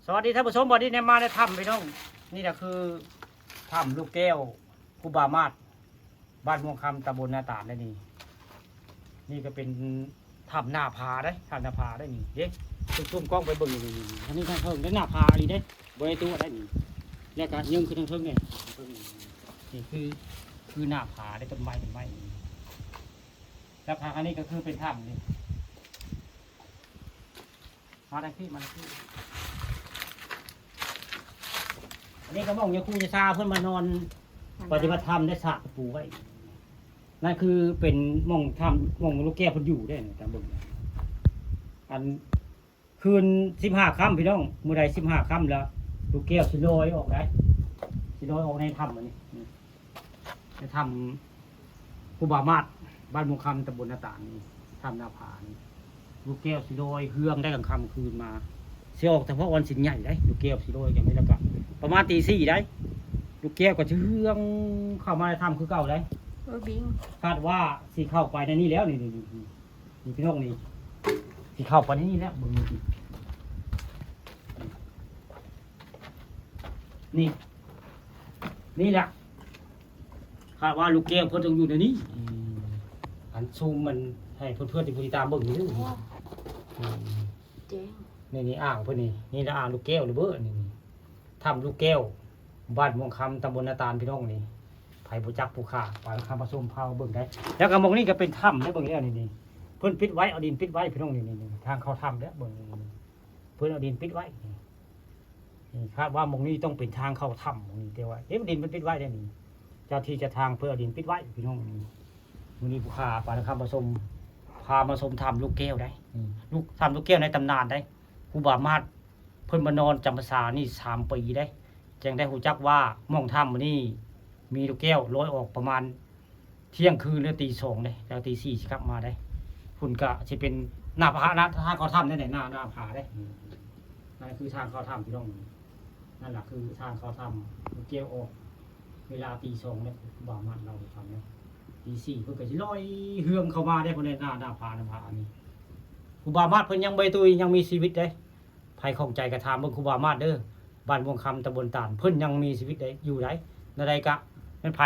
สวัสดีท่านผู้ชมวันนี้เนี่ยมาในถ้ำพี่น้องนี่แหละคือถ้ำลูกแก้วครูบามาศบ้านม่วงคำตำบลนาตาลนี่นี่ก็เป็นถ้ำหน้าผาได้ถ้ำหน้าผาได้นี่เด็กซุ่มกล้องไปเบิ่งนี่อันนี้ทางเทิงได้หน้าผาดีได้บริตัวได้นี่แล้วก็ยังคือทางเทิงเนี่ยนี่คือหน้าผาได้ต้นไม้แล้วผาอันนี้ก็คือเป็นถ้ำนี่มาได้ที่อันนี้ก็มองยาคูยาซาเพื่อนมานอนปฏิบัติธรรมได้สระปูไว้นั่นคือเป็นมองถ้ำมองลูกแก้วเพิ่นอยู่ได้แต่เบิ่งอันคืน15 ค่ำพี่น้องมื้อใด15 ค่ำแล้วลูกแก้วสิลอยออกได้สิลอยออกในถ้ำอันนี้ในถ้ำครูบามาศบ้านมุงคำตำบลนาตาลนี่ถ้ำนาผานี่ลูกแก้วสิลอยเฮืองได้กลางค่ำคืนมาเสียออกแต่เพราะวันสินใหญ่ได้ลูกแก้วสิลอยอย่างนี้แล้วก็ประมาณตี 4ได้ลูกแก้วก็จะเฮืองเข้ามาในถ้ำคือเก่าได้บิงคาดว่าสิเข้าไปในนี้แล้วนี่พี่น้องนี่สิเข้าไปในนี้แล้วนี่แหละคาดว่าลูกแก้วเพิ่นต้องอยู่ในนี้อันซูมมันให้เพื่อนๆที่ผู้ติดตามเบิ่งนี่เจ๊งนี่อ่างเพิ่นนี่ละอ่างลูกแก้วหรือเบ้อนี่ถ้ำลูกแก้วบ้านม่วงคำตำบลนาตาลพี่น้องนี่ไผบ่จักผู้ค้าปลาคำผสมเผาเบิ่งได้แล้วก็มองนี่ก็เป็นถ้ำได้เบิ่งแล้วนี่เพิ่นปิดไว้เอาดินปิดไว้พี่น้องนี่ทางเข้าถ้ำแล้วเบิ่งเพิ่นเอาดินปิดไว้นี่คาดว่ามองนี่ต้องเป็นทางเข้าถ้ำนี่แต่ว่าดินมันปิดไว้ได้นี่เจ้าที่จะทางเพื่อเอาดินปิดไว้พี่น้องนี่มื้อนี้ผู้ค้าปลาคำผสมพามาชมถ้ำลูกแก้วได้ลูกถ้ำลูกแก้วในตำนานได้ครูบามาศเพิ่นมานอนจำพรรษานี่3 ปีได้จึงได้รู้จักว่าม่องถ้ำมื้อนี้มีลูกแก้วลอยออกประมาณเที่ยงคืนหรือตี 2ได้แล้วตี 4สิกลับมาได้ฝุ่นก็สิเป็นหน้าผานะทางเข้าถ้ำนั่นแหละหน้าผาได้นั่นคือทางเข้าถ้ำพี่น้องนั่นแหละคือทางเข้าถ้ำลูกแก้วออกเวลาตี 2เนี่ยครูบามาศเราทำเนี่ยตี 4เพิ่นก็สิลอยเฮือมเข้ามาได้พุ่นในหน้าผานี่ครูบามาศเพิ่นยังบ่ตุยยังมีชีวิตได้ไผของใจกระถามเบิ่งครูบามาศเด้อบ้านม่วงคำตำบลตาลเพิ่นยังมีชีวิตได้อยู่ได้ในใดก็เป็นไผ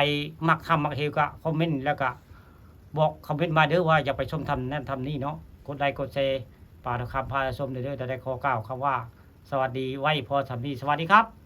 มักทำมักเฮวก็คอมเมนต์แล้วก็บอกคอมเมนต์มาเด้อว่าอย่าไปชมทำนั่นทำนี่เนาะกดไลค์กดแชร์ป่าทองคำพาชมเด้อจะได้ขอกล่าวคำว่าสวัสดีไว้พอทำนี่สวัสดีครับ